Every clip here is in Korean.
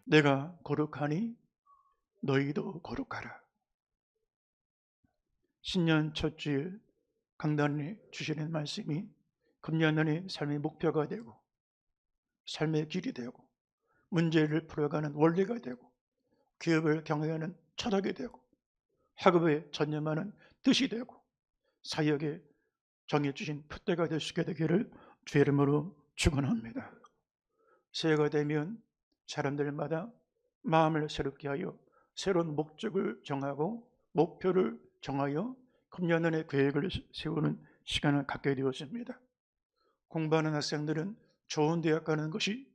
내가 거룩하니 너희도 거룩하라. 신년 첫 주일 강단에 주시는 말씀이 금년의 삶의 목표가 되고 삶의 길이 되고 문제를 풀어가는 원리가 되고 기업을 경영하는 철학이 되고 학업에 전념하는 뜻이 되고 사역에 정해주신 표대가 될 수 있게 되기를 주의 이름으로 축원합니다. 새해가 되면 사람들마다 마음을 새롭게 하여 새로운 목적을 정하고 목표를 정하여 금년의 계획을 세우는 시간을 갖게 되었습니다. 공부하는 학생들은 좋은 대학 가는 것이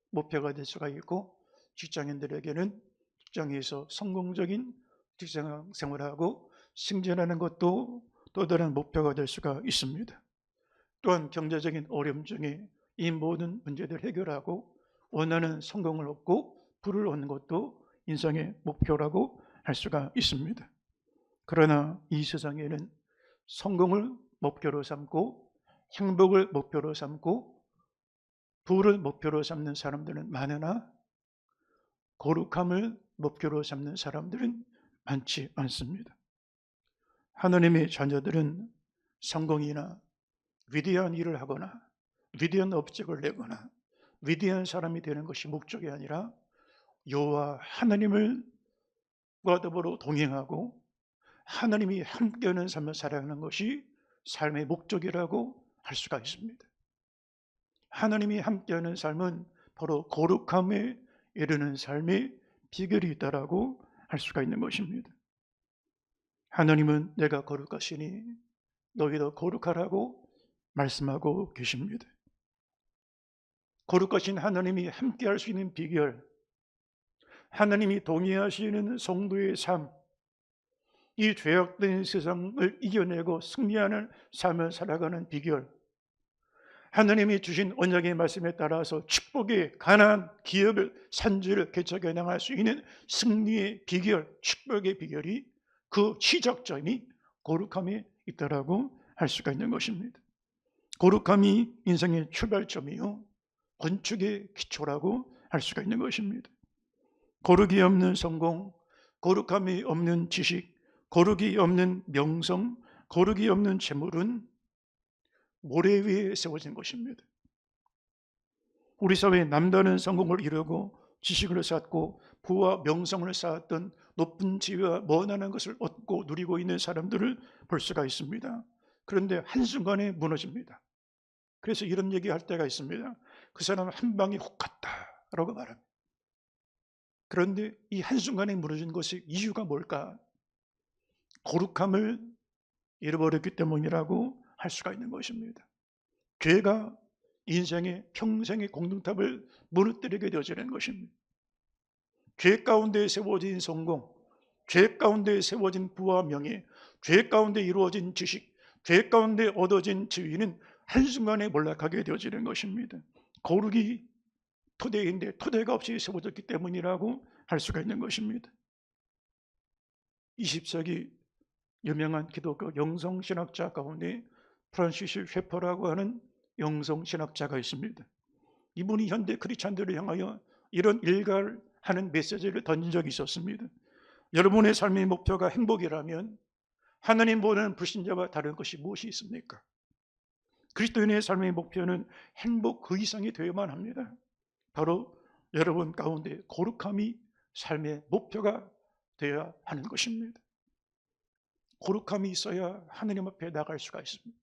목표가 될 수가 있고, 직장인들에게는 직장에서 성공적인 직장 생활하고 승진하는 것도 또 다른 목표가 될 수가 있습니다. 또한 경제적인 어려움 중에 이 모든 문제들을 해결하고 원하는 성공을 얻고 부를 얻는 것도 인생의 목표라고 할 수가 있습니다. 그러나 이 세상에는 성공을 목표로 삼고 행복을 목표로 삼고 부를 목표로 삼는 사람들은 많으나 거룩함을 목표로 삼는 사람들은 많지 않습니다. 하나님의 자녀들은 성공이나 위대한 일을 하거나 위대한 업적을 내거나 위대한 사람이 되는 것이 목적이 아니라 여호와 하나님과 더불어 동행하고 하나님이 함께하는 삶을 살아가는 것이 삶의 목적이라고 할 수가 있습니다. 하나님이 함께하는 삶은 바로 거룩함에 이르는 삶의 비결이 있다라고 할 수가 있는 것입니다. 하나님은 내가 거룩하시니 너희도 거룩하라고 말씀하고 계십니다. 거룩하신 하나님이 함께할 수 있는 비결, 하나님이 동의하시는 성도의 삶, 이 죄악된 세상을 이겨내고 승리하는 삶을 살아가는 비결, 하나님이 주신 언약의 말씀에 따라서 축복의 가난, 기업을, 산지를 개척해 나갈 수 있는 승리의 비결, 축복의 비결이 그 시작점이 거룩함에 있다라고 할 수가 있는 것입니다. 거룩함이 인생의 출발점이요 건축의 기초라고 할 수가 있는 것입니다. 거룩이 없는 성공, 거룩함이 없는 지식, 거룩이 없는 명성, 거룩이 없는 재물은 모래 위에 세워진 것입니다. 우리 사회에 남다른 성공을 이루고 지식을 쌓고 부와 명성을 쌓았던 높은 지위와 원하는 것을 얻고 누리고 있는 사람들을 볼 수가 있습니다. 그런데 한순간에 무너집니다. 그래서 이런 얘기할 때가 있습니다. 그 사람은 한 방에 훅 갔다라고 말합니다. 그런데 이 한순간에 무너진 것의 이유가 뭘까? 거룩함을 잃어버렸기 때문이라고 할 수가 있는 것입니다. 죄가 인생의 평생의 공동탑을 무너뜨리게 되어지는 것입니다. 죄 가운데 세워진 성공, 죄 가운데 세워진 부와 명예, 죄 가운데 이루어진 지식, 죄 가운데 얻어진 지위는 한순간에 몰락하게 되어지는 것입니다. 거룩이 토대인데 토대가 없이 세워졌기 때문이라고 할 수가 있는 것입니다. 20세기 유명한 기독교 영성신학자 가운데 프란시스 셰퍼라고 하는 영성신학자가 있습니다. 이분이 현대 크리스찬들을 향하여 이런 일갈하는 메시지를 던진 적이 있었습니다. 여러분의 삶의 목표가 행복이라면 하나님 보는 불신자와 다른 것이 무엇이 있습니까? 그리스도인의 삶의 목표는 행복 그 이상이 되어야만 합니다. 바로 여러분 가운데 거룩함이 삶의 목표가 되어야 하는 것입니다. 거룩함이 있어야 하나님 앞에 나갈 수가 있습니다.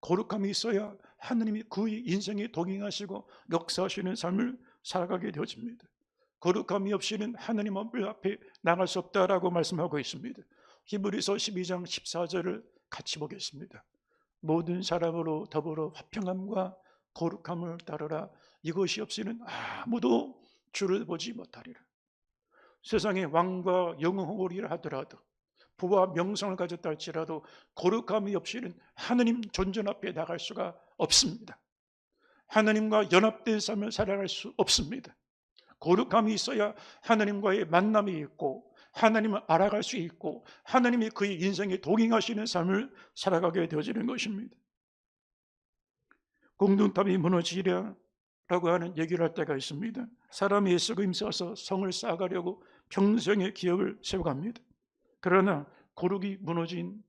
거룩함이 있어야 하나님이 그 인생에 동행하시고 역사하시는 삶을 살아가게 되어집니다. 거룩함이 없이는 하나님 앞에 나갈 수 없다라고 말씀하고 있습니다. 히브리서 12장 14절을 같이 보겠습니다. 모든 사람으로 더불어 화평함과 거룩함을 따르라. 이것이 없이는 아무도 주를 보지 못하리라. 세상에 왕과 영웅이라 하더라도 부와 명성을 가졌다 할지라도 거룩함이 없이는 하나님 존전 앞에 나갈 수가 없습니다. 하나님과 연합된 삶을 살아갈 수 없습니다. 거룩함이 있어야 하나님과의 만남이 있고 하나님을 알아갈 수 있고 하나님이 그의 인생에 동행하시는 삶을 살아가게 되어지는 것입니다. 공동탑이 무너지리라고 하는 얘기를 할 때가 있습니다. 사람이 예수가 힘써서 성을 쌓아가려고 평생의 기업을 세워갑니다. 그러나 고르기 무너진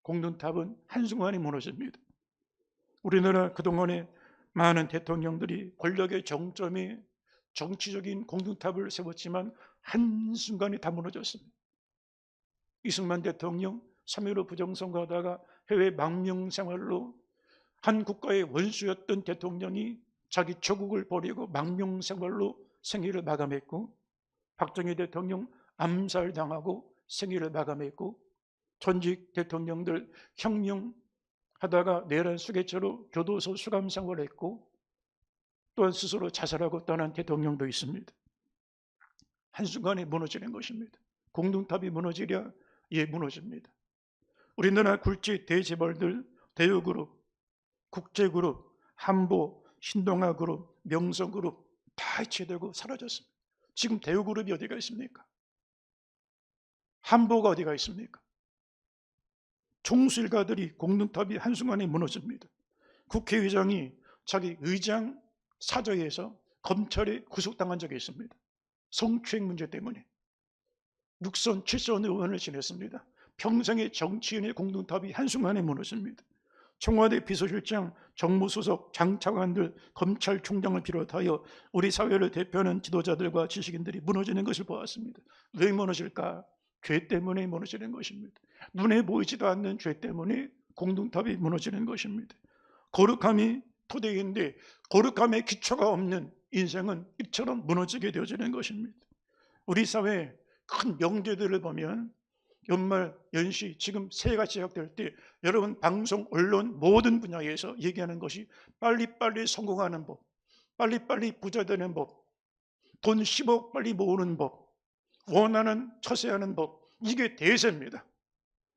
공든탑은 한순간에 무너집니다. 우리나라 그동안에 많은 대통령들이 권력의 정점에 정치적인 공든탑을 세웠지만 한순간에 다 무너졌습니다. 이승만 대통령 3.15 부정선거하다가 해외 망명 생활로 한 국가의 원수였던 대통령이 자기 조국을 버리고 망명 생활로 생애를 마감했고, 박정희 대통령 암살당하고 생애를 마감했고, 전직 대통령들 혁명하다가 내란 수개처로 교도소 수감 생활했고, 또한 스스로 자살하고 떠난 대통령도 있습니다. 한순간에 무너지는 것입니다. 공동탑이 무너지랴 예 무너집니다. 우리나라 굴지 대재벌들, 대우그룹, 국제그룹, 한보, 신동아그룹, 명성그룹 다 해체되고 사라졌습니다. 지금 대우그룹이 어디가 있습니까? 한보가 어디가 있습니까? 총수일가들이 공동탑이 한순간에 무너집니다. 국회의장이 자기 의장 사저에서 검찰에 구속당한 적이 있습니다. 성추행 문제 때문에 6선, 7선 의원을 지냈습니다. 평생의 정치인의 공동탑이 한순간에 무너집니다. 청와대 비서실장, 정무수석, 장차관들, 검찰총장을 비롯하여 우리 사회를 대표하는 지도자들과 지식인들이 무너지는 것을 보았습니다. 왜 무너질까? 죄 때문에 무너지는 것입니다. 눈에 보이지도 않는 죄 때문에 공동탑이 무너지는 것입니다. 거룩함이 토대인데 거룩함의 기초가 없는 인생은 이처럼 무너지게 되어지는 것입니다. 우리 사회의 큰 명제들을 보면 연말, 연시, 지금 새해가 시작될 때 여러분 방송, 언론 모든 분야에서 얘기하는 것이 빨리빨리 성공하는 법, 빨리빨리 부자 되는 법, 돈 10억 빨리 모으는 법, 원하는 처세하는 법, 이게 대세입니다.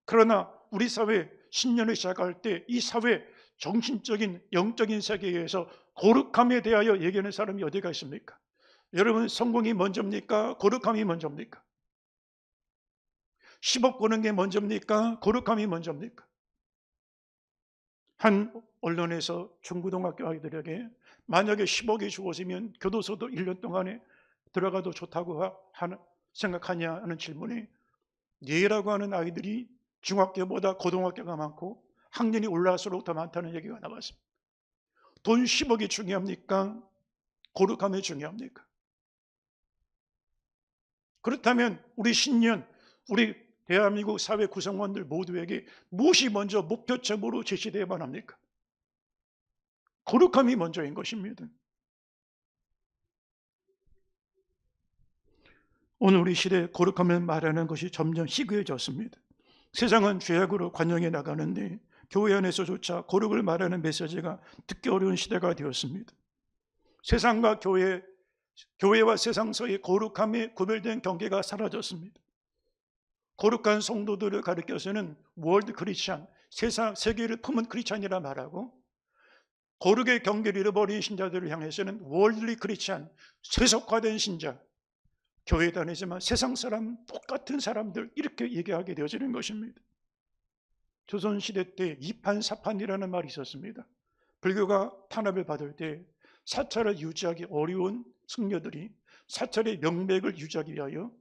그러나 우리 사회 신년을 시작할 때 이 사회 정신적인 영적인 세계에서 거룩함에 대하여 얘기하는 사람이 어디가 있습니까? 여러분 성공이 먼저입니까? 거룩함이 먼저입니까? 10억 버는 게 먼저입니까? 거룩함이 먼저입니까? 한 언론에서 중고등학교 아이들에게 만약에 10억이 주어지면 교도소도 1년 동안에 들어가도 좋다고 생각하냐는 질문에 예라고 하는 아이들이 중학교보다 고등학교가 많고 학년이 올라갈수록 더 많다는 얘기가 나왔습니다. 돈 10억이 중요합니까? 거룩함이 중요합니까? 그렇다면 우리 신년, 우리 대한민국 사회 구성원들 모두에게 무엇이 먼저 목표점으로 제시되어야만 합니까? 거룩함이 먼저인 것입니다. 오늘 우리 시대에 거룩함을 말하는 것이 점점 희귀해졌습니다. 세상은 죄악으로 관영해 나가는데 교회 안에서조차 거룩을 말하는 메시지가 듣기 어려운 시대가 되었습니다. 세상과 교회와 세상 사이의 거룩함에 구별된 경계가 사라졌습니다. 거룩한 성도들을 가리켜서는 월드 크리스찬, 세계를 품은 크리스찬이라 말하고, 거룩의 경계를 잃어버린 신자들을 향해서는 월드리 크리스찬, 세속화된 신자, 교회 다니지만 세상 사람, 똑같은 사람들 이렇게 얘기하게 되어지는 것입니다. 조선시대 때 이판사판이라는 말이 있었습니다. 불교가 탄압을 받을 때 사찰을 유지하기 어려운 승려들이 사찰의 명맥을 유지하기 위하여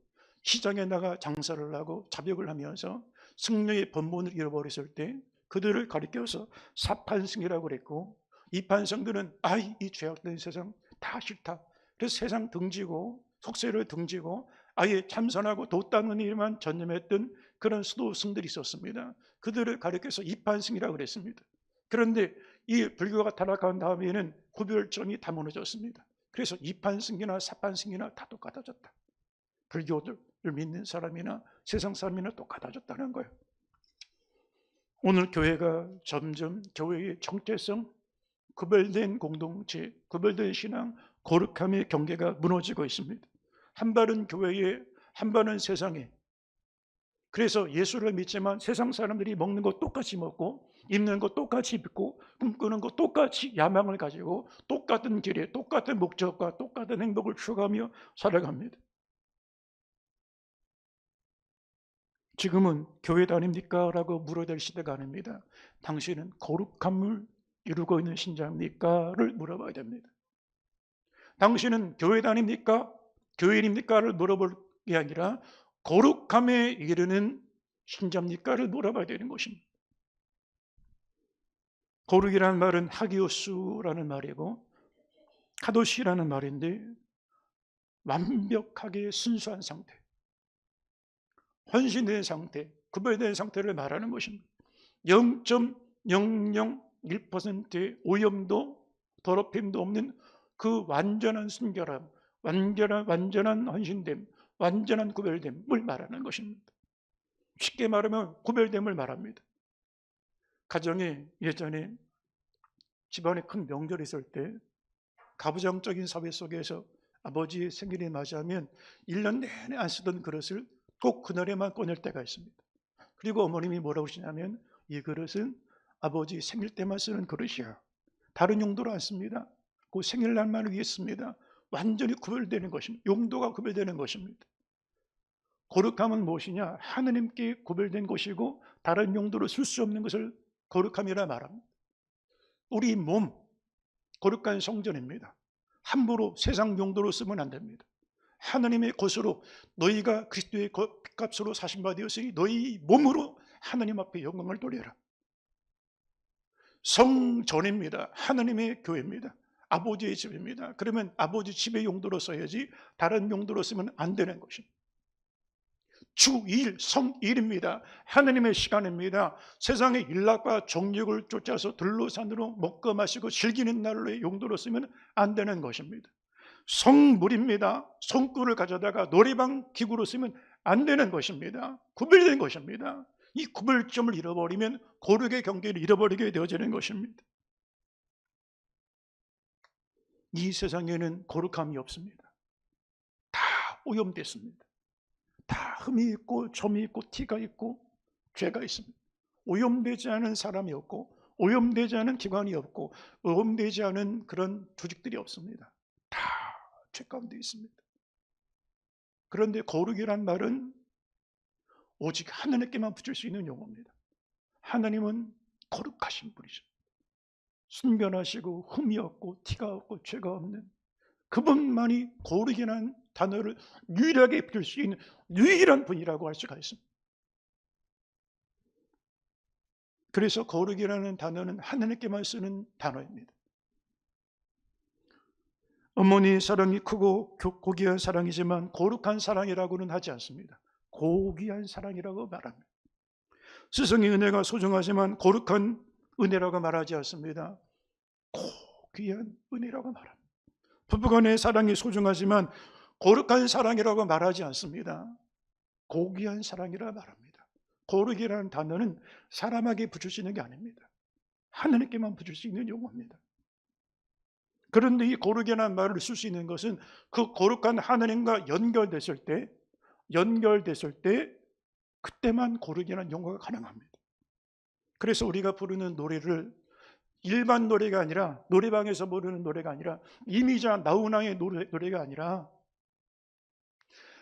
시장에 나가 장사를 하고 자벽을 하면서 승려의 법문을 잃어버렸을 때 그들을 가리켜서 사판승이라고 그랬고, 이판성들은 이 죄악된 세상 다 싫다. 그래서 세상 등지고 속세를 등지고 아예 참선하고 도 닦는 일만 전념했던 그런 수도승들이 있었습니다. 그들을 가리켜서 이판승이라고 그랬습니다. 그런데 이 불교가 타락한 다음에는 구별점이 다 무너졌습니다. 그래서 이판승이나 사판승이나 다 똑같아졌다. 불교를 믿는 사람이나 세상 사람이나 똑같아졌다는 거예요. 오늘 교회가 점점 교회의 정체성, 구별된 공동체, 구별된 신앙, 거룩함의 경계가 무너지고 있습니다. 한 발은 교회에, 한 발은 세상에. 그래서 예수를 믿지만 세상 사람들이 먹는 거 똑같이 먹고 입는 거 똑같이 입고 꿈꾸는 거 똑같이 야망을 가지고 똑같은 길에 똑같은 목적과 똑같은 행복을 추구하며 살아갑니다. 지금은 교회 다닙니까? 라고 물어야 될 시대가 아닙니다. 당신은 거룩함을 이루고 있는 신자입니까? 를 물어봐야 됩니다. 당신은 교회 다닙니까? 교인입니까?를 물어볼 게 아니라 거룩함에 이르는 신자입니까?를 물어봐야 되는 것입니다. 거룩이라는 말은 하기오스라는 말이고 카도시라는 말인데 완벽하게 순수한 상태, 헌신된 상태, 구별된 상태를 말하는 것입니다. 0.001%의 오염도 더럽힘도 없는 그 완전한 순결함, 완전한 헌신됨, 완전한 구별됨을 말하는 것입니다. 쉽게 말하면 구별됨을 말합니다. 가정에 예전에 집안에 큰 명절이 있을 때 가부장적인 사회 속에서 아버지의 생일이 맞이하면 1년 내내 안 쓰던 그릇을 꼭 그날에만 꺼낼 때가 있습니다. 그리고 어머님이 뭐라고 하시냐면 이 그릇은 아버지 생일 때만 쓰는 그릇이야. 다른 용도로 안 씁니다. 그 생일날만 위해 씁니다. 완전히 구별되는 것입니다. 용도가 구별되는 것입니다. 거룩함은 무엇이냐? 하느님께 구별된 것이고 다른 용도로 쓸 수 없는 것을 거룩함이라 말합니다. 우리 몸, 거룩한 성전입니다. 함부로 세상 용도로 쓰면 안 됩니다. 하나님의 것으로 너희가 그리스도의 값으로 사신 바 되었으니 너희 몸으로 하나님 앞에 영광을 돌려라. 성전입니다. 하나님의 교회입니다. 아버지의 집입니다. 그러면 아버지 집의 용도로 써야지 다른 용도로 쓰면 안 되는 것입니다. 주일, 성일입니다. 하나님의 시간입니다. 세상의 일락과 정욕을 쫓아서 들로산으로 먹고 마시고 즐기는 날로의 용도로 쓰면 안 되는 것입니다. 성물입니다. 성꿀을 가져다가 노래방 기구로 쓰면 안 되는 것입니다. 구별된 것입니다. 이 구별점을 잃어버리면 거룩의 경계를 잃어버리게 되어지는 것입니다. 이 세상에는 거룩함이 없습니다. 다 오염됐습니다. 다 흠이 있고 점이 있고 티가 있고 죄가 있습니다. 오염되지 않은 사람이 없고 오염되지 않은 기관이 없고 오염되지 않은 그런 조직들이 없습니다. 다 죄 가운데 있습니다. 그런데 거룩이란 말은 오직 하나님께만 붙일 수 있는 용어입니다. 하나님은 거룩하신 분이죠. 순변하시고 흠이 없고 티가 없고 죄가 없는 그분만이 거룩이라는 단어를 유일하게 붙일 수 있는 유일한 분이라고 할 수가 있습니다. 그래서 거룩이라는 단어는 하나님께만 쓰는 단어입니다. 어머니의 사랑이 크고 고귀한 사랑이지만 거룩한 사랑이라고는 하지 않습니다. 고귀한 사랑이라고 말합니다. 스승의 은혜가 소중하지만 거룩한 은혜라고 말하지 않습니다. 고귀한 은혜라고 말합니다. 부부간의 사랑이 소중하지만 거룩한 사랑이라고 말하지 않습니다. 고귀한 사랑이라 말합니다. 거룩이라는 단어는 사람에게 붙일 수 있는 게 아닙니다. 하나님께만 붙일 수 있는 용어입니다. 그런데 이 거룩이라는 말을 쓸 수 있는 것은 그 거룩한 하나님과 연결됐을 때 그때만 거룩이라는 용어가 가능합니다. 그래서 우리가 부르는 노래를 일반 노래가 아니라 노래방에서 부르는 노래가 아니라 이미자 나훈아의 노래가 아니라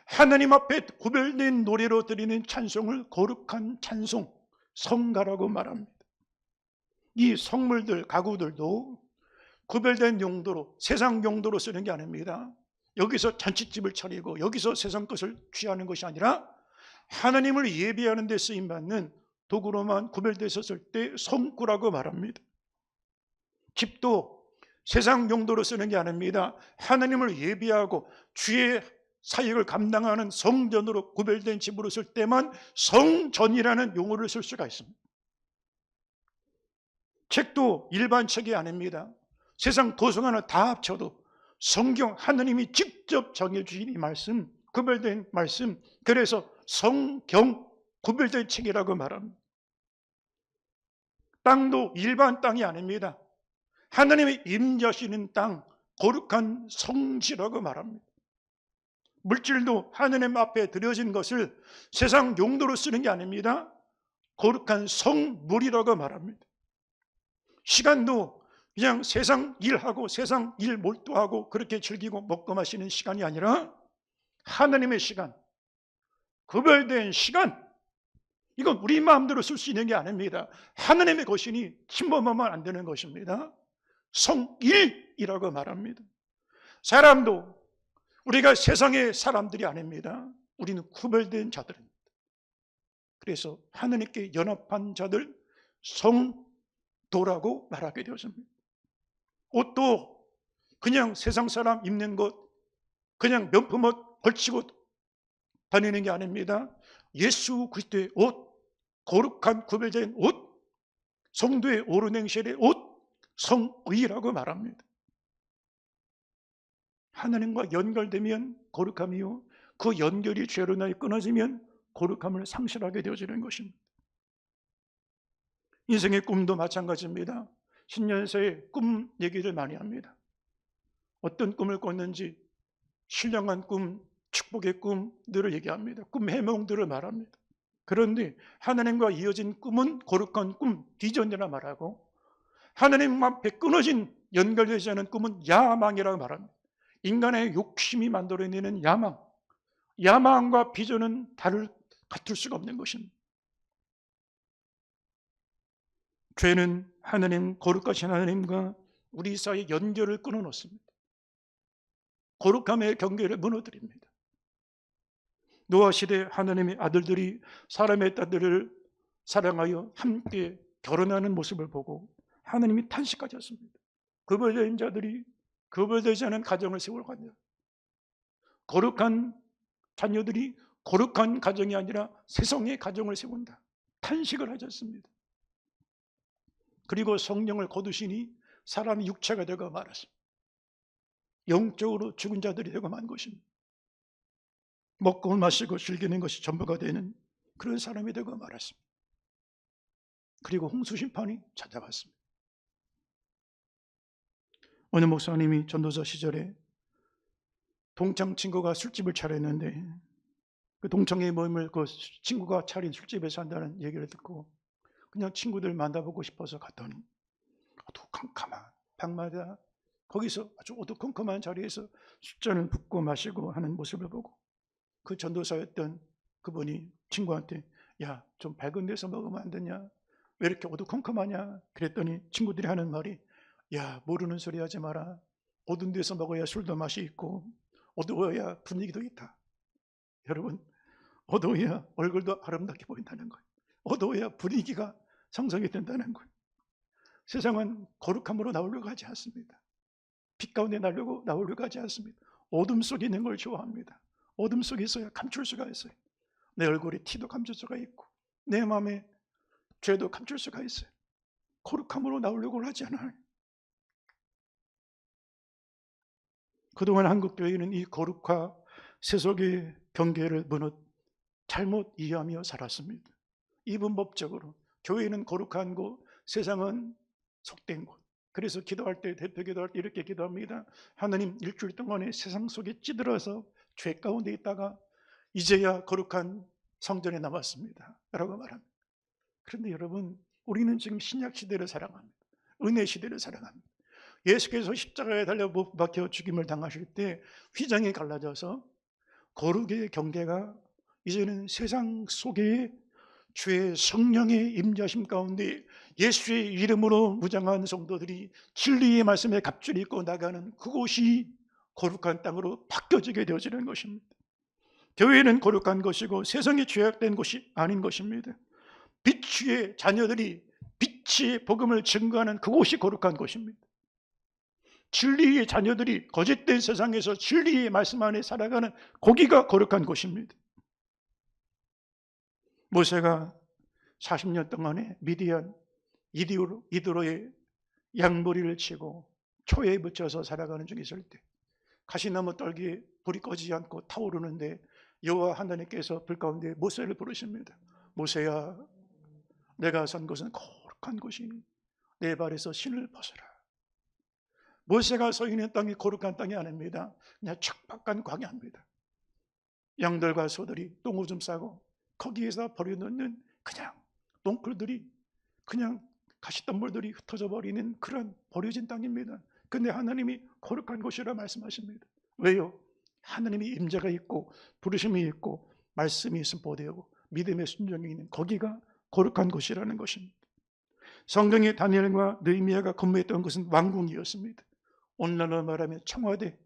하나님 앞에 구별된 노래로 드리는 찬송을 거룩한 찬송, 성가라고 말합니다. 이 성물들, 가구들도 구별된 용도로 세상 용도로 쓰는 게 아닙니다. 여기서 잔치집을 차리고 여기서 세상 것을 취하는 것이 아니라 하나님을 예배하는 데 쓰임받는 도구로만 구별돼서 쓸 때 성구라고 말합니다. 집도 세상 용도로 쓰는 게 아닙니다. 하나님을 예배하고 주의 사역을 감당하는 성전으로 구별된 집으로 쓸 때만 성전이라는 용어를 쓸 수가 있습니다. 책도 일반 책이 아닙니다. 세상 도서 하나 다 합쳐도 성경 하나님이 직접 정해주신 이 말씀, 구별된 말씀, 그래서 성경 구별된 책이라고 말합니다. 땅도 일반 땅이 아닙니다. 하나님의 임재하시는 땅, 거룩한 성지라고 말합니다. 물질도 하나님 앞에 드려진 것을 세상 용도로 쓰는 게 아닙니다. 거룩한 성물이라고 말합니다. 시간도 그냥 세상 일하고 세상 일 몰두하고 그렇게 즐기고 먹고 마시는 시간이 아니라 하나님의 시간, 구별된 시간, 이건 우리 마음대로 쓸 수 있는 게 아닙니다. 하나님의 것이니 침범하면 안 되는 것입니다. 성일이라고 말합니다. 사람도 우리가 세상의 사람들이 아닙니다. 우리는 구별된 자들입니다. 그래서 하느님께 연합한 자들 성도라고 말하게 되었습니다. 옷도 그냥 세상 사람 입는 것, 그냥 명품 옷 걸치고 다니는 게 아닙니다. 예수 그리스도의 옷, 거룩한 구별된 옷, 성도의 오르냉실의 옷, 성의라고 말합니다. 하나님과 연결되면 거룩함이요, 그 연결이 죄로 인하여 끊어지면 거룩함을 상실하게 되어지는 것입니다. 인생의 꿈도 마찬가지입니다. 신년사에 꿈 얘기를 많이 합니다. 어떤 꿈을 꿨는지 신령한 꿈, 축복의 꿈들을 얘기합니다. 꿈 해몽들을 말합니다. 그런데 하나님과 이어진 꿈은 거룩한 꿈, 비전이라 말하고, 하나님 앞에 끊어진 연결되지 않은 꿈은 야망이라고 말합니다. 인간의 욕심이 만들어내는 야망, 야망과 비전은 같을 수가 없는 것입니다. 죄는 하나님, 거룩하신 하나님과 우리 사이의 연결을 끊어놓습니다. 거룩함의 경계를 무너뜨립니다. 노아 시대 하나님의 아들들이 사람의 딸들을 사랑하여 함께 결혼하는 모습을 보고 하나님이 탄식하셨습니다. 구별된 자들이 구별되지 않은 가정을 세우려고 한다. 거룩한 자녀들이 거룩한 가정이 아니라 세상의 가정을 세운다. 탄식을 하셨습니다. 그리고 성령을 거두시니 사람이 육체가 되고 말았습니다. 영적으로 죽은 자들이 되고 만 것입니다. 먹고 마시고 즐기는 것이 전부가 되는 그런 사람이 되고 말았습니다. 그리고 홍수 심판이 찾아왔습니다. 어느 목사님이 전도사 시절에 동창 친구가 술집을 차렸는데 그 동창의 모임을 그 친구가 차린 술집에서 한다는 얘기를 듣고 그냥 친구들 만나보고 싶어서 갔더니 어두컴컴한 방마다 거기서 아주 어두컴컴한 자리에서 술잔을 붓고 마시고 하는 모습을 보고 그 전도사였던 그분이 친구한테 야, 좀 밝은 데서 먹으면 안 되냐? 왜 이렇게 어두컴컴하냐? 그랬더니 친구들이 하는 말이 야, 모르는 소리 하지 마라. 어두운 데서 먹어야 술도 맛이 있고 어두워야 분위기도 있다. 여러분, 어두워야 얼굴도 아름답게 보인다는 거예요. 어두워야 분위기가 성성이 된다는 거예요. 세상은 거룩함으로 나오려고 하지 않습니다. 빛 가운데 나오려고 하지 않습니다. 어둠 속에 있는 걸 좋아합니다. 어둠 속에 있어야 감출 수가 있어요. 내 얼굴에 티도 감출 수가 있고 내 마음에 죄도 감출 수가 있어요. 거룩함으로 나오려고 하지 않아요. 그동안 한국교회는 이 거룩과 세속의 경계를 잘못 이해하며 살았습니다. 이분법적으로 교회는 거룩한 곳, 세상은 속된 곳. 그래서 기도할 때, 대표 기도할 때 이렇게 기도합니다. 하나님, 일주일 동안에 세상 속에 찌들어서 죄 가운데 있다가 이제야 거룩한 성전에 남았습니다 라고 말합니다. 그런데 여러분, 우리는 지금 신약 시대를 사랑합니다. 은혜 시대를 사랑합니다. 예수께서 십자가에 달려 못 박혀 죽임을 당하실 때 휘장이 갈라져서 거룩의 경계가 이제는 세상 속에 주의 성령의 임재하심 가운데 예수의 이름으로 무장한 성도들이 진리의 말씀에 갑주를 입고 나가는 그곳이 거룩한 땅으로 바뀌어지게 되어지는 것입니다. 교회는 거룩한 것이고 세상이 죄악된 곳이 아닌 것입니다. 빛의 자녀들이 빛의 복음을 증거하는 그곳이 거룩한 곳입니다. 진리의 자녀들이 거짓된 세상에서 진리의 말씀 안에 살아가는 거기가 거룩한 곳입니다. 모세가 40년 동안에 미디안 이드로의 양머리를 치고 초에 붙여서 살아가는 중에 있을 때 가시나무 떨기에 불이 꺼지지 않고 타오르는데 여호와 하나님께서 불 가운데 모세를 부르십니다. 모세야, 내가 선 곳은 거룩한 곳이니 내 발에서 신을 벗어라. 모세가 서 있는 땅이 거룩한 땅이 아닙니다. 그냥 척박한 광야입니다. 양들과 소들이 똥오줌 싸고 거기에서 버려놓는 그냥 똥풀들이 그냥 가시덤불들이 흩어져 버리는 그런 버려진 땅입니다. 근데 하나님이 거룩한 곳이라 말씀하십니다. 왜요? 하나님이 임재가 있고 부르심이 있고 말씀이 선포되고 믿음의 순종이 있는 거기가 거룩한 곳이라는 것입니다. 성경의 다니엘과 느헤미야가 근무했던 것은 왕궁이었습니다. 오늘날로 말하면 청와대,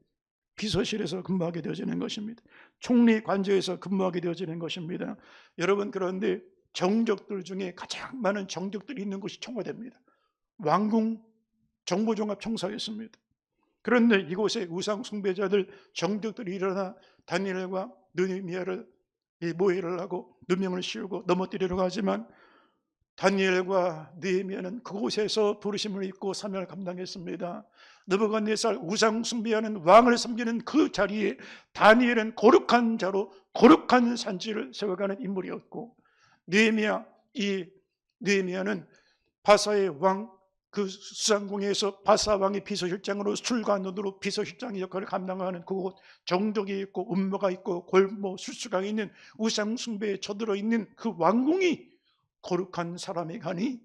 비서실에서 근무하게 되어지는 것입니다. 총리 관저에서 근무하게 되어지는 것입니다. 여러분, 그런데 정적들 중에 가장 많은 정적들이 있는 곳이 청와대입니다. 왕궁 정보종합청사였습니다. 그런데 이곳에 우상 숭배자들 정적들이 일어나 다니엘과 느헤미야를 모해를 하고 누명을 씌우고 넘어뜨리려고 하지만 다니엘과 느헤미야는 그곳에서 부르심을 입고 사명을 감당했습니다. 느부갓네살 우상 숭배하는 왕을 섬기는 그 자리에 다니엘은 거룩한 자로 거룩한 산지를 세워가는 인물이었고, 느헤미야는 바사의 왕 그 수상궁에서 바사 왕의 비서실장으로 술관원으로 비서실장의 역할을 감당하는 그곳, 정적이 있고 음모가 있고 골모 술수강이 있는 우상 숭배에 쳐들어 있는 그 왕궁이 거룩한 사람이 가니,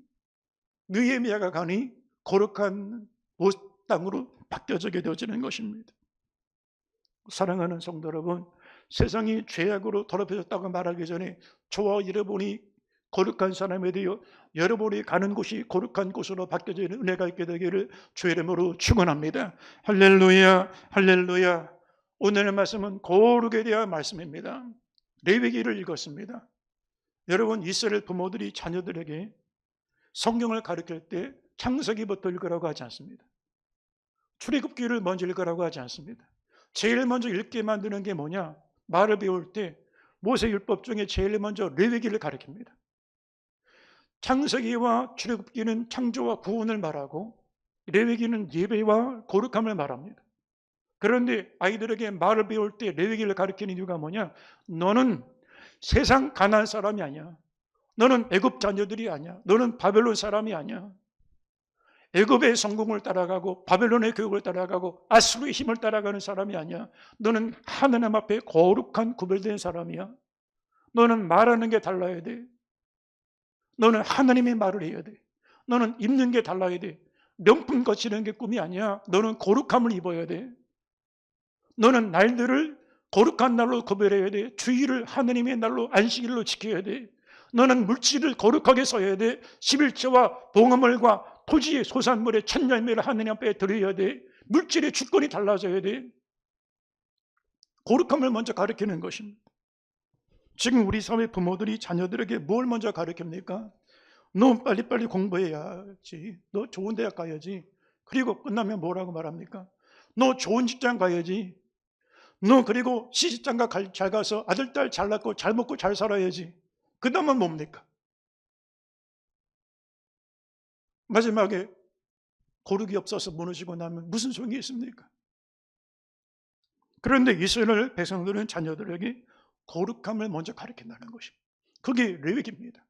느헤미야가 가니 거룩한 땅으로 바뀌어지게 되어지는 것입니다. 사랑하는 성도 여러분, 세상이 죄악으로 더럽혀졌다고 말하기 전에 저와 여러분이 거룩한 사람에 대하여 여러분이 가는 곳이 거룩한 곳으로 바뀌어지는 은혜가 있게 되기를 주의 이름으로 축원합니다. 할렐루야, 할렐루야. 오늘의 말씀은 거룩에 대한 말씀입니다. 레위기를 읽었습니다. 여러분, 이스라엘 부모들이 자녀들에게 성경을 가르칠 때 창세기부터 읽으라고 하지 않습니다. 출애굽기를 먼저 읽으라고 하지 않습니다. 제일 먼저 읽게 만드는 게 뭐냐? 말을 배울 때 모세율법 중에 제일 먼저 레위기를 가르칩니다. 창세기와 출애굽기는 창조와 구원을 말하고 레위기는 예배와 거룩함을 말합니다. 그런데 아이들에게 말을 배울 때 레위기를 가르치는 이유가 뭐냐? 너는 세상 가난한 사람이 아니야. 너는 애굽 자녀들이 아니야. 너는 바벨론 사람이 아니야. 애굽의 성공을 따라가고 바벨론의 교육을 따라가고 아수르의 힘을 따라가는 사람이 아니야. 너는 하나님 앞에 거룩한 구별된 사람이야. 너는 말하는 게 달라야 돼. 너는 하나님의 말을 해야 돼. 너는 입는 게 달라야 돼. 명품 거치는 게 꿈이 아니야. 너는 거룩함을 입어야 돼. 너는 날들을 거룩한 날로 구별해야 돼. 주일을 하나님의 날로 안식일로 지켜야 돼. 너는 물질을 거룩하게 써야 돼. 11조와 봉헌물과 토지의 소산물의 천열매를 하나님 앞에 드려야 돼. 물질의 주권이 달라져야 돼. 거룩함을 먼저 가르치는 것입니다. 지금 우리 사회 부모들이 자녀들에게 뭘 먼저 가르칩니까? 너 빨리빨리 공부해야지. 너 좋은 대학 가야지. 그리고 끝나면 뭐라고 말합니까? 너 좋은 직장 가야지. 너 그리고 시집장가 잘 가서 아들, 딸 잘 낳고 잘 먹고 잘 살아야지. 그 다음은 뭡니까? 마지막에 거룩이 없어서 무너지고 나면 무슨 소용이 있습니까? 그런데 이스라엘 백성들은 자녀들에게 거룩함을 먼저 가르친다는 것입니다. 그게 레위기입니다.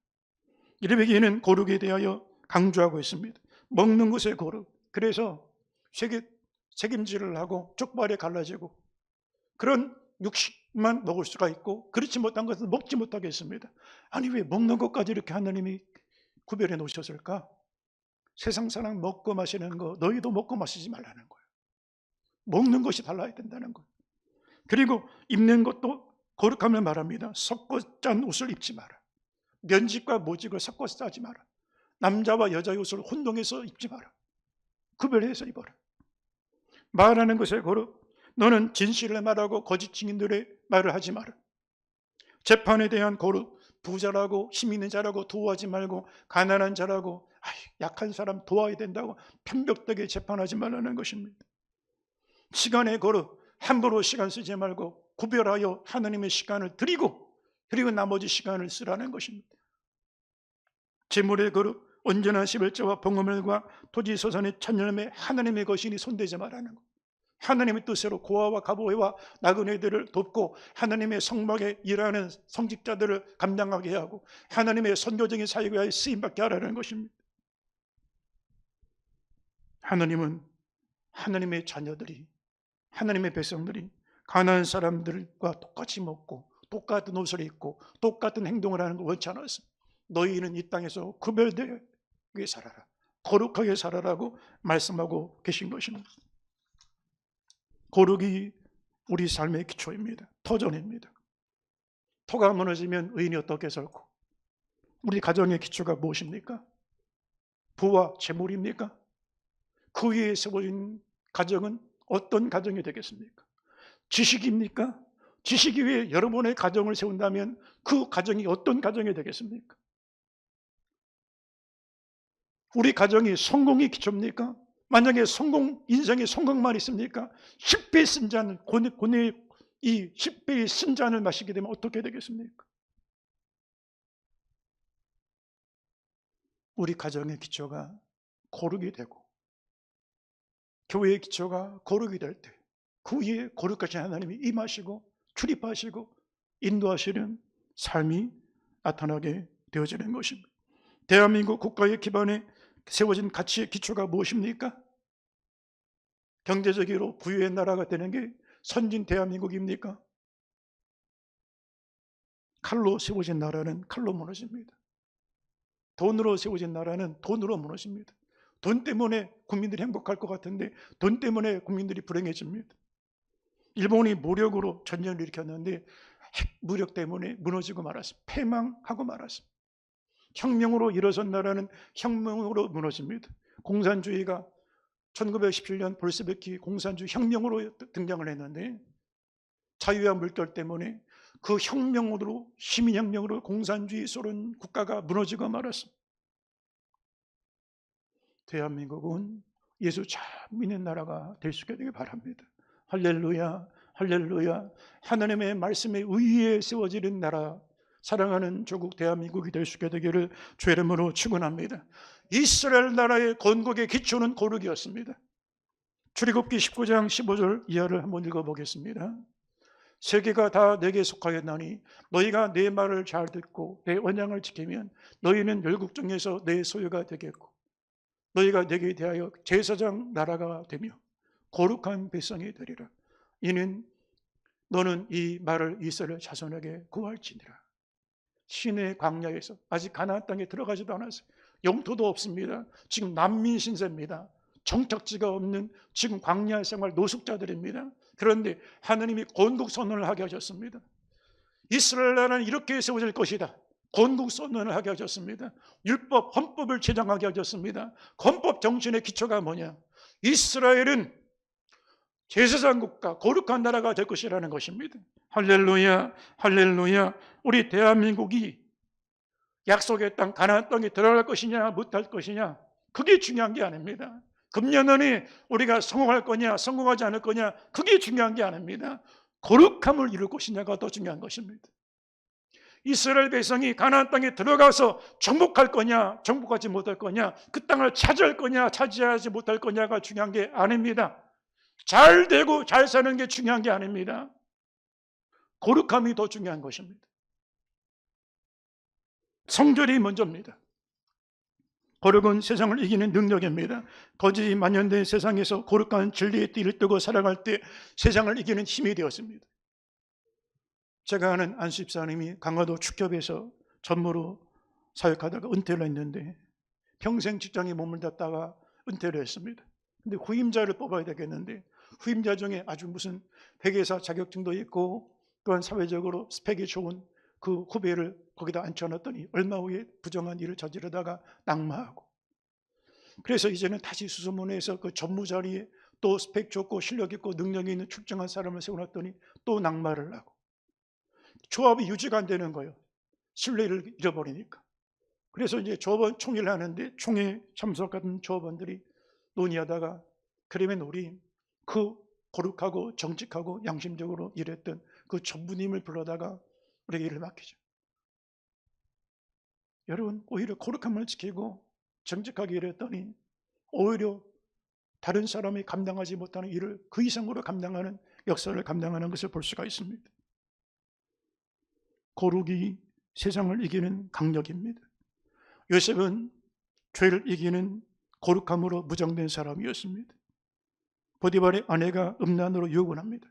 레위기는 거룩에 대하여 강조하고 있습니다. 먹는 것의 거룩. 그래서 책임질을 하고 족발에 갈라지고 그런 육식만 먹을 수가 있고 그렇지 못한 것은 먹지 못하겠습니다. 아니, 왜 먹는 것까지 이렇게 하나님이 구별해 놓으셨을까? 세상 사람 먹고 마시는 거 너희도 먹고 마시지 말라는 거예요. 먹는 것이 달라야 된다는 거예요. 그리고 입는 것도 거룩함을 말합니다. 섞어 짠 옷을 입지 마라. 면직과 모직을 섞어서 짜지 마라. 남자와 여자의 옷을 혼동해서 입지 마라. 구별해서 입어라. 말하는 것의 거룩. 너는 진실을 말하고 거짓 증인들의 말을 하지 마라. 재판에 대한 거룩. 부자라고 힘 있는 자라고 도와하지 말고 가난한 자라고 약한 사람 도와야 된다고 편벽되게 재판하지 말라는 것입니다. 시간의 거룩. 함부로 시간 쓰지 말고 구별하여 하나님의 시간을 드리고 그리고 나머지 시간을 쓰라는 것입니다. 재물의 거룩. 온전한 11조와 봉헌물과 토지 소산의 천열매 하나님의 것이니 손대지 말라는 것. 하나님의 뜻으로 고아와 가보애와 나그네들을 돕고 하나님의 성막에 일하는 성직자들을 감당하게 하고 하나님의 선교적인 사역에 쓰임받게 하라는 것입니다. 하나님은 하나님의 자녀들이, 하나님의 백성들이 가난한 사람들과 똑같이 먹고 똑같은 옷을 입고 똑같은 행동을 하는 걸 원치 않았습니다. 너희는 이 땅에서 구별되게 살아라, 거룩하게 살아라고 말씀하고 계신 것입니다. 거룩이 우리 삶의 기초입니다. 터전입니다. 터가 무너지면 의인이 어떻게 살고, 우리 가정의 기초가 무엇입니까? 부와 재물입니까? 그 위에 세워진 가정은 어떤 가정이 되겠습니까? 지식입니까? 지식이 위해 여러분의 가정을 세운다면 그 가정이 어떤 가정이 되겠습니까? 우리 가정이 성공이 기초입니까? 만약에 인생에 성공만 있습니까? 10배 쓴 잔을, 이 10배의 쓴 잔을 마시게 되면 어떻게 되겠습니까? 우리 가정의 기초가 거룩이 되고 교회의 기초가 거룩이 될 때 그 위에 거룩하신 하나님이 임하시고 출입하시고 인도하시는 삶이 나타나게 되어지는 것입니다. 대한민국 국가의 기반에 세워진 가치의 기초가 무엇입니까? 경제적으로 부유의 나라가 되는 게 선진 대한민국입니까? 칼로 세워진 나라는 칼로 무너집니다. 돈으로 세워진 나라는 돈으로 무너집니다. 돈 때문에 국민들이 행복할 것 같은데 돈 때문에 국민들이 불행해집니다. 일본이 무력으로 전쟁을 일으켰는데 핵무력 때문에 무너지고 말았습니다. 패망하고 말았습니다. 혁명으로 일어선 나라는 혁명으로 무너집니다. 공산주의가 1917년 볼셰비키 공산주의 혁명으로 등장을 했는데 자유와 물결 때문에 그 혁명으로 시민혁명으로 공산주의 소련 국가가 무너지고 말았습니다. 대한민국은 예수 잘 믿는 나라가 될 수 있게 되길 바랍니다. 할렐루야, 할렐루야. 하나님의 말씀에 의에 세워지는 나라, 사랑하는 조국 대한민국이 될 수 있게 되기를 주의 이름으로 축원합니다. 이스라엘 나라의 건국의 기초는 거룩이었습니다. 출애굽기 19장 15절 이하를 한번 읽어보겠습니다. 세계가 다 내게 속하였나니 너희가 내 말을 잘 듣고 내 언약을 지키면 너희는 열국 중에서 내 소유가 되겠고 너희가 내게 대하여 제사장 나라가 되며 거룩한 백성이 되리라. 이는 너는 이 말을 이스라엘 자손에게 구할지니라. 시내 광야에서 아직 가나안 땅에 들어가지도 않았어요. 영토도 없습니다. 지금 난민 신세입니다. 정착지가 없는 지금 광야 생활 노숙자들입니다. 그런데 하나님이 건국 선언을 하게 하셨습니다. 이스라엘 나라는 이렇게 세워질 것이다. 건국 선언을 하게 하셨습니다. 율법, 헌법을 제정하게 하셨습니다. 헌법 정신의 기초가 뭐냐? 이스라엘은 제사장 국가, 거룩한 나라가 될 것이라는 것입니다. 할렐루야, 할렐루야. 우리 대한민국이 약속의 땅, 가나안 땅에 들어갈 것이냐, 못할 것이냐, 그게 중요한 게 아닙니다. 금년에 우리가 성공할 거냐, 성공하지 않을 거냐, 그게 중요한 게 아닙니다. 거룩함을 이룰 것이냐가 더 중요한 것입니다. 이스라엘 백성이 가나안 땅에 들어가서 정복할 거냐, 정복하지 못할 거냐, 그 땅을 차지할 거냐, 차지하지 못할 거냐가 중요한 게 아닙니다. 잘 되고 잘 사는 게 중요한 게 아닙니다. 거룩함이 더 중요한 것입니다. 성결이 먼저입니다. 거룩은 세상을 이기는 능력입니다. 거짓이 만연된 세상에서 거룩한 진리의 띠를 뜨고 살아갈 때 세상을 이기는 힘이 되었습니다. 제가 아는 안수 집사님이 강화도 축협에서 전무로 사역하다가 은퇴를 했는데 평생 직장에 머물렀다가 은퇴를 했습니다. 근데 후임자를 뽑아야 되겠는데 후임자 중에 아주 무슨 회계사 자격증도 있고 또한 사회적으로 스펙이 좋은 그 후배를 거기다 앉혀놨더니 얼마 후에 부정한 일을 저지르다가 낙마하고, 그래서 이제는 다시 수소문해서 그 전무 자리에 또 스펙 좋고 실력 있고 능력이 있는 출중한 사람을 세워놨더니 또 낙마를 하고, 조합이 유지가 안 되는 거예요. 신뢰를 잃어버리니까. 그래서 이제 조합원 총회를 하는데 총회 참석하던 조합원들이 논의하다가 그러면 우리 그 거룩하고 정직하고 양심적으로 일했던 그 전무님을 불러다가 우리가 일을 맡기죠. 여러분, 오히려 거룩함을 지키고 정직하게 일했더니 오히려 다른 사람이 감당하지 못하는 일을 그 이상으로 감당하는 역사를 감당하는 것을 볼 수가 있습니다. 거룩이 세상을 이기는 강력입니다. 요셉은 죄를 이기는 거룩함으로 무장된 사람이었습니다. 보디발의 아내가 음란으로 유혹을 합니다.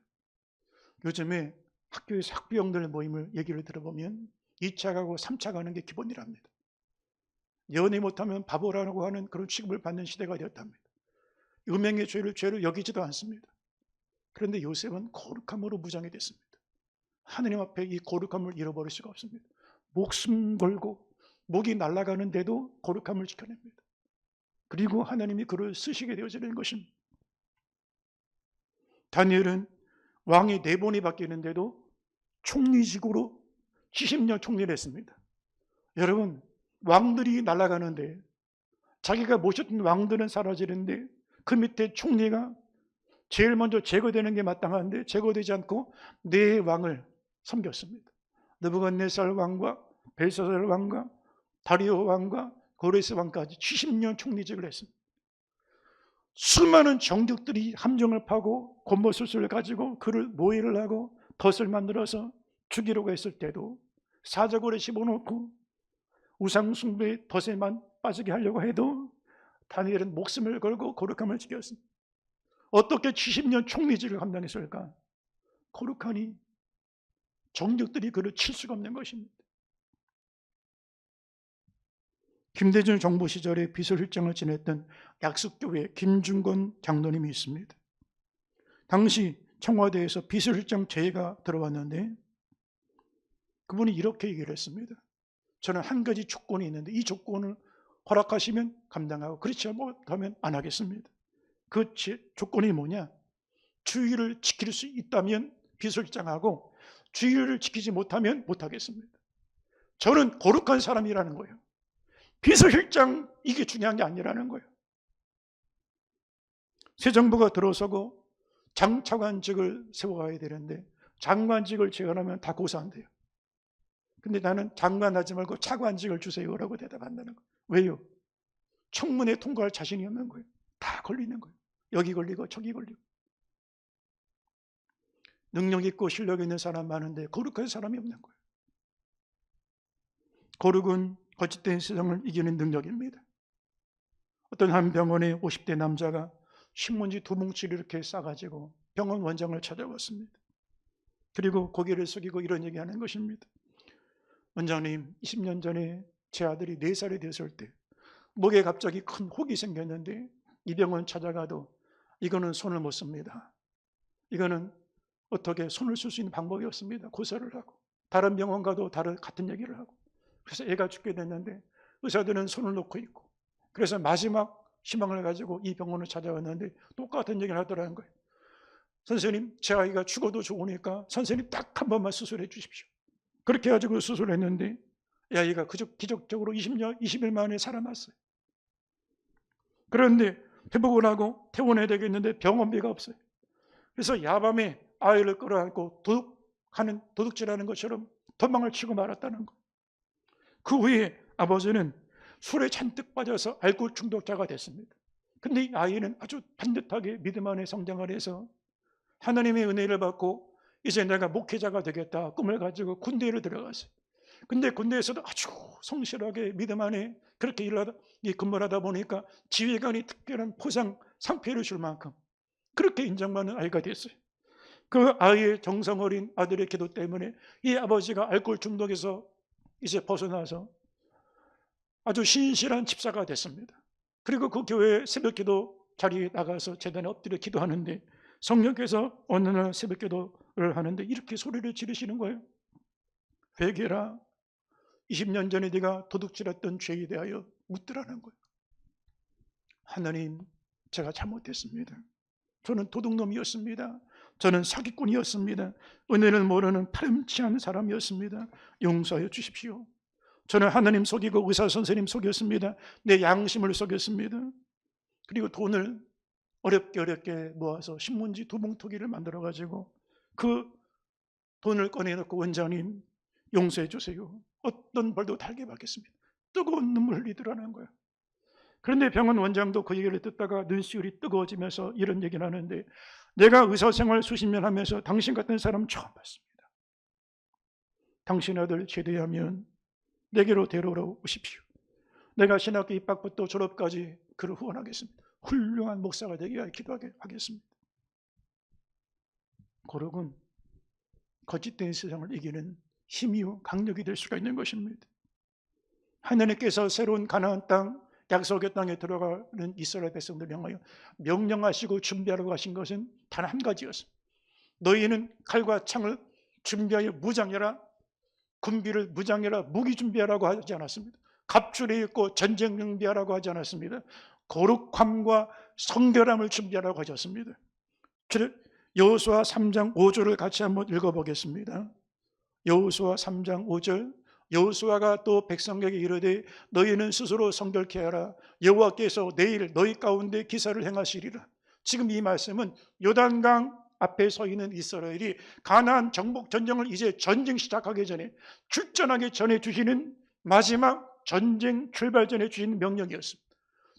요즘에 학교에서 학부형들 모임을 얘기를 들어보면 2차 가고 3차 가는 게 기본이랍니다. 연애 못하면 바보라고 하는 그런 취급을 받는 시대가 되었답니다. 음행의 죄를 여기지도 않습니다. 그런데 요셉은 거룩함으로 무장이 됐습니다. 하느님 앞에 이 거룩함을 잃어버릴 수가 없습니다. 목숨 걸고 목이 날아가는데도 거룩함을 지켜냅니다. 그리고 하나님이 그를 쓰시게 되어지는 것입니다. 다니엘은 왕이 4번이 바뀌는데도 총리직으로 70년 총리를 했습니다. 여러분, 왕들이 날아가는데, 자기가 모셨던 왕들은 사라지는데 그 밑에 총리가 제일 먼저 제거되는 게 마땅한데 제거되지 않고 4왕을 섬겼습니다. 느부갓네살 왕과 벨사살 왕과 다리오 왕과 고레스 왕까지 70년 총리직을 했습니다. 수많은 정적들이 함정을 파고 곤모술수를 가지고 그를 모의를 하고 덫을 만들어서 죽이려고 했을 때도 사자골에 집어넣고 우상숭배의 덫에만 빠지게 하려고 해도 다니엘은 목숨을 걸고 거룩함을 지켰습니다. 어떻게 70년 총리직을 감당했을까? 거룩하니 정적들이 그를 칠 수가 없는 것입니다. 김대중 정부 시절에 비서실장을 지냈던 약속교회 김중건 장로님이 있습니다. 당시 청와대에서 비서실장 제의가 들어왔는데 그분이 이렇게 얘기를 했습니다. 저는 한 가지 조건이 있는데 이 조건을 허락하시면 감당하고 그렇지 못하면 안 하겠습니다. 그 조건이 뭐냐? 주의를 지킬 수 있다면 비서실장하고 주의를 지키지 못하면 못하겠습니다. 저는 거룩한 사람이라는 거예요. 비서실장 이게 중요한 게 아니라는 거예요. 새 정부가 들어서고 장차관직을 세워가야 되는데 장관직을 제안하면 다 고사한대요. 근데 나는 장관하지 말고 차관직을 주세요라고 대답한다는 거예요. 왜요? 청문회 통과할 자신이 없는 거예요. 다 걸리는 거예요. 여기 걸리고 저기 걸리고. 능력 있고 실력 있는 사람 많은데 거룩한 사람이 없는 거예요. 거룩은 거짓된 세상을 이기는 능력입니다. 어떤 한 병원에 50대 남자가 신문지 2뭉치를 이렇게 싸가지고 병원 원장을 찾아왔습니다. 그리고 고개를 숙이고 이런 얘기하는 것입니다. 원장님, 20년 전에 제 아들이 4살이 됐을 때 목에 갑자기 큰 혹이 생겼는데 이 병원 찾아가도 이거는 손을 못 씁니다. 이거는 어떻게 손을 쓸 수 있는 방법이 없습니다. 고사를 하고 다른 병원 가도 같은 얘기를 하고 그래서 애가 죽게 됐는데 의사들은 손을 놓고 있고 그래서 마지막 희망을 가지고 이 병원을 찾아왔는데 똑같은 얘기를 하더라는 거예요. 선생님, 제 아이가 죽어도 좋으니까 선생님 딱 한 번만 수술해 주십시오. 그렇게 해가지고 수술했는데 이 아이가 기적적으로 20일 만에 살아났어요. 그런데 회복을 하고 퇴원해야 되겠는데 병원비가 없어요. 그래서 야밤에 아이를 끌어안고 도둑질하는 것처럼 도망을 치고 말았다는 거예요. 그 후에 아버지는 술에 잔뜩 빠져서 알코올 중독자가 됐습니다. 근데 이 아이는 아주 반듯하게 믿음 안에 성장을 해서 하나님의 은혜를 받고 이제 내가 목회자가 되겠다 꿈을 가지고 군대를 들어갔어요. 근데 군대에서도 아주 성실하게 믿음 안에 그렇게 근무를 하다 보니까 지휘관이 특별한 포상 상패를 줄 만큼 그렇게 인정받는 아이가 됐어요. 그 아이의 정성 어린 아들의 기도 때문에 이 아버지가 알코올 중독에서 이제 벗어나서 아주 신실한 집사가 됐습니다. 그리고 그 교회 새벽기도 자리에 나가서 재단에 엎드려 기도하는데 성령께서 어느 날 새벽기도를 하는데 이렇게 소리를 지르시는 거예요. 회개라. 20년 전에 네가 도둑질했던 죄에 대하여 묻더라는 거예요. 하나님, 제가 잘못했습니다. 저는 도둑놈이었습니다. 저는 사기꾼이었습니다. 은혜를 모르는 파렴치한 사람이었습니다. 용서해 주십시오. 저는 하나님 속이고 의사 선생님 속였습니다. 내 양심을 속였습니다. 그리고 돈을 어렵게 모아서 신문지 2뭉토기를 만들어가지고 그 돈을 꺼내놓고 원장님 용서해 주세요. 어떤 벌도 달게 받겠습니다. 뜨거운 눈물 흘리더라는 거예요. 그런데 병원 원장도 그 얘기를 듣다가 눈시울이 뜨거워지면서 이런 얘기를 하는데 내가 의사생활 수십 년 하면서 당신 같은 사람 처음 봤습니다. 당신 아들 제대하면 내게로 데려오라 오십시오. 내가 신학교 입학부터 졸업까지 그를 후원하겠습니다. 훌륭한 목사가 되게 기도하게 하겠습니다. 거룩은 거짓된 세상을 이기는 힘이요 강력이 될 수가 있는 것입니다. 하나님께서 새로운 가나안 땅 약속의 땅에 들어가는 이스라엘 백성들 향하여 명령하시고 준비하라고 하신 것은 단 한 가지였습니다. 너희는 칼과 창을 준비하여 무장해라. 군비를 무장해라. 무기 준비하라고 하지 않았습니다. 갑주를 입고 전쟁 준비하라고 하지 않았습니다. 거룩함과 성결함을 준비하라고 하셨습니다. 여호수아 3장 5절을 같이 한번 읽어보겠습니다. 여호수아 3장 5절. 여호수아가 또 백성에게 이르되 너희는 스스로 성결케 하라. 여호와께서 내일 너희 가운데 기사를 행하시리라. 지금 이 말씀은 요단강 앞에 서 있는 이스라엘이 가나안 정복 전쟁을 이제 전쟁 시작하기 전에, 출전하기 전에 주시는 마지막 전쟁 출발 전에 주신 명령이었습니다.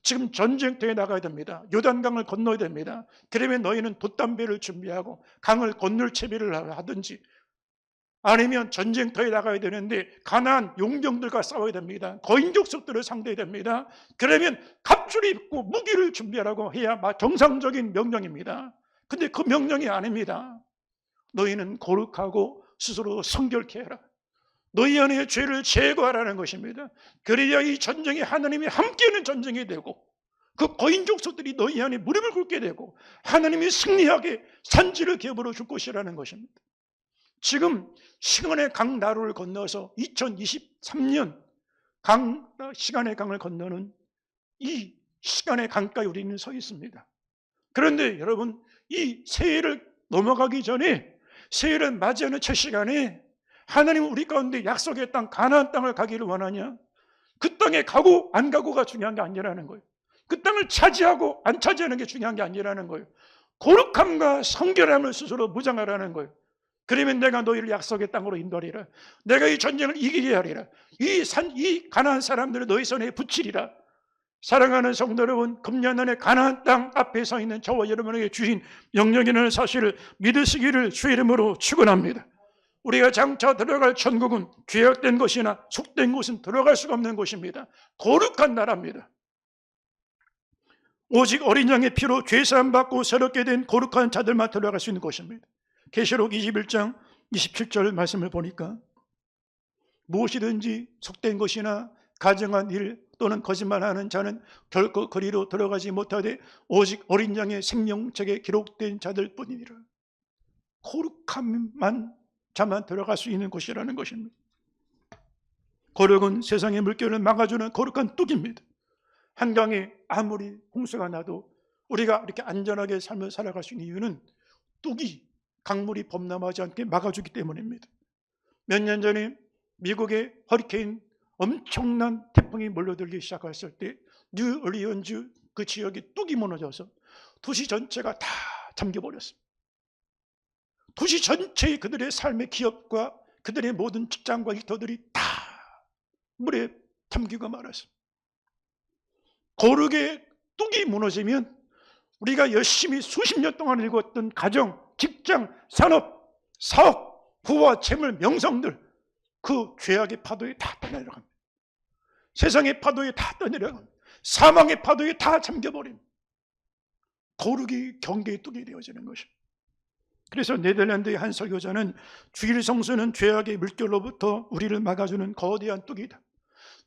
지금 전쟁터에 나가야 됩니다. 요단강을 건너야 됩니다. 그러면 너희는 돛담배를 준비하고 강을 건널 채비를 하든지, 아니면 전쟁터에 나가야 되는데 가나안 용병들과 싸워야 됩니다. 거인족속들을 상대해야 됩니다. 그러면 갑주를 입고 무기를 준비하라고 해야 정상적인 명령입니다. 근데 그 명령이 아닙니다. 너희는 거룩하고 스스로 성결케 해라. 너희 안의 죄를 제거하라는 것입니다. 그래야 이 전쟁이 하나님이 함께하는 전쟁이 되고, 그 거인족속들이 너희 안에 무릎을 꿇게 되고 하나님이 승리하게 산지를 기업으로 줄 것이라는 것입니다. 지금 시간의 강 나루를 건너서 2023년 시간의 강을 건너는 이 시간의 강가에 우리는 서 있습니다. 그런데 여러분, 이 새해를 넘어가기 전에, 새해를 맞이하는 첫 시간에 하나님은 우리 가운데 약속의 땅 가나안 땅을 가기를 원하냐? 그 땅에 가고 안 가고가 중요한 게 아니라는 거예요. 그 땅을 차지하고 안 차지하는 게 중요한 게 아니라는 거예요. 거룩함과 성결함을 스스로 무장하라는 거예요. 그러면 내가 너희를 약속의 땅으로 인도하리라. 내가 이 전쟁을 이기게 하리라. 이 가나안 사람들을 너희 손에 붙이리라. 사랑하는 성도 여러분, 금년에 가나안 땅 앞에 서 있는 저와 여러분에게 주신 명령이라는 사실을 믿으시기를 주의 이름으로 축원합니다. 우리가 장차 들어갈 천국은 죄악된 것이나 속된 곳은 들어갈 수가 없는 곳입니다. 거룩한 나라입니다. 오직 어린 양의 피로 죄사함 받고 새롭게 된 거룩한 자들만 들어갈 수 있는 곳입니다. 계시록 21장 27절 말씀을 보니까 무엇이든지 속된 것이나 가증한 일 또는 거짓말하는 자는 결코 그리로 들어가지 못하되 오직 어린 양의 생명책에 기록된 자들 뿐이니라. 거룩함만 자만 들어갈 수 있는 곳이라는 것입니다. 거룩은 세상의 물결을 막아주는 거룩한 뚝입니다. 한강에 아무리 홍수가 나도 우리가 이렇게 안전하게 삶을 살아갈 수 있는 이유는 뚝이 강물이 범람하지 않게 막아주기 때문입니다. 몇 년 전에 미국의 허리케인, 엄청난 태풍이 몰려들기 시작했을 때 뉴올리언즈 그 지역이 뚝이 무너져서 도시 전체가 다 잠겨버렸습니다. 도시 전체의 그들의 삶의 기업과 그들의 모든 직장과 일터들이 다 물에 잠기고 말았습니다. 거룩의 뚝이 무너지면 우리가 열심히 수십 년 동안 읽었던 가정, 직장, 산업, 사업, 부와 재물, 명성들, 그 죄악의 파도에 다 떠내려갑니다. 세상의 파도에 다 떠내려갑니다. 사망의 파도에 다 잠겨버립니다. 거룩이 경계의 뚝이 되어지는 것입니다. 그래서 네덜란드의 한 설교자는 주일 성수는 죄악의 물결로부터 우리를 막아주는 거대한 뚝이다.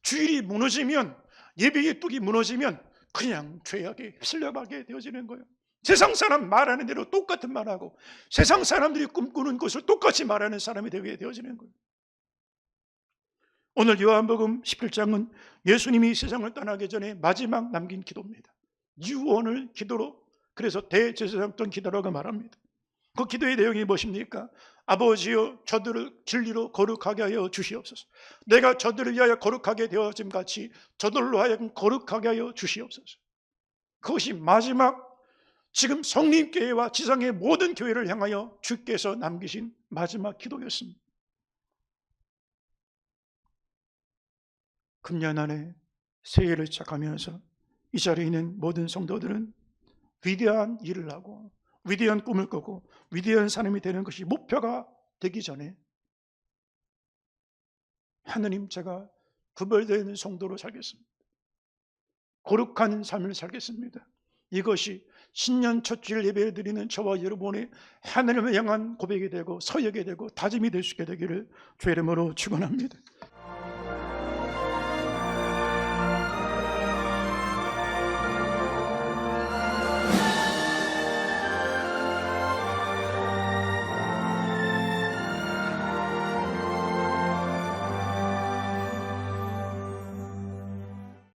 주일이 무너지면, 예배의 뚝이 무너지면 그냥 죄악에 휩쓸려가게 되어지는 거예요. 세상 사람 말하는 대로 똑같은 말하고 세상 사람들이 꿈꾸는 것을 똑같이 말하는 사람이 되게 되어지는 거예요. 오늘 요한복음 17장은 예수님이 세상을 떠나기 전에 마지막 남긴 기도입니다. 유언을 기도로, 그래서 대제사장전 기도라고 말합니다. 그 기도의 내용이 무엇입니까? 아버지여 저들을 진리로 거룩하게 하여 주시옵소서. 내가 저들을 위하여 거룩하게 되어짐 같이 저들로 하여금 거룩하게 하여 주시옵소서. 그것이 마지막, 지금 성림교회와 지상의 모든 교회를 향하여 주께서 남기신 마지막 기도였습니다. 금년 안에 새해를 시작하면서 이 자리에 있는 모든 성도들은 위대한 일을 하고 위대한 꿈을 꾸고 위대한 사람이 되는 것이 목표가 되기 전에 하나님, 제가 구별되는 성도로 살겠습니다. 거룩한 삶을 살겠습니다. 이것이 신년 첫 주일 예배를 드리는 저와 여러분의 하나님을 향한 고백이 되고 서약이 되고 다짐이 될 수 있게 되기를 주의 이름으로 축원합니다.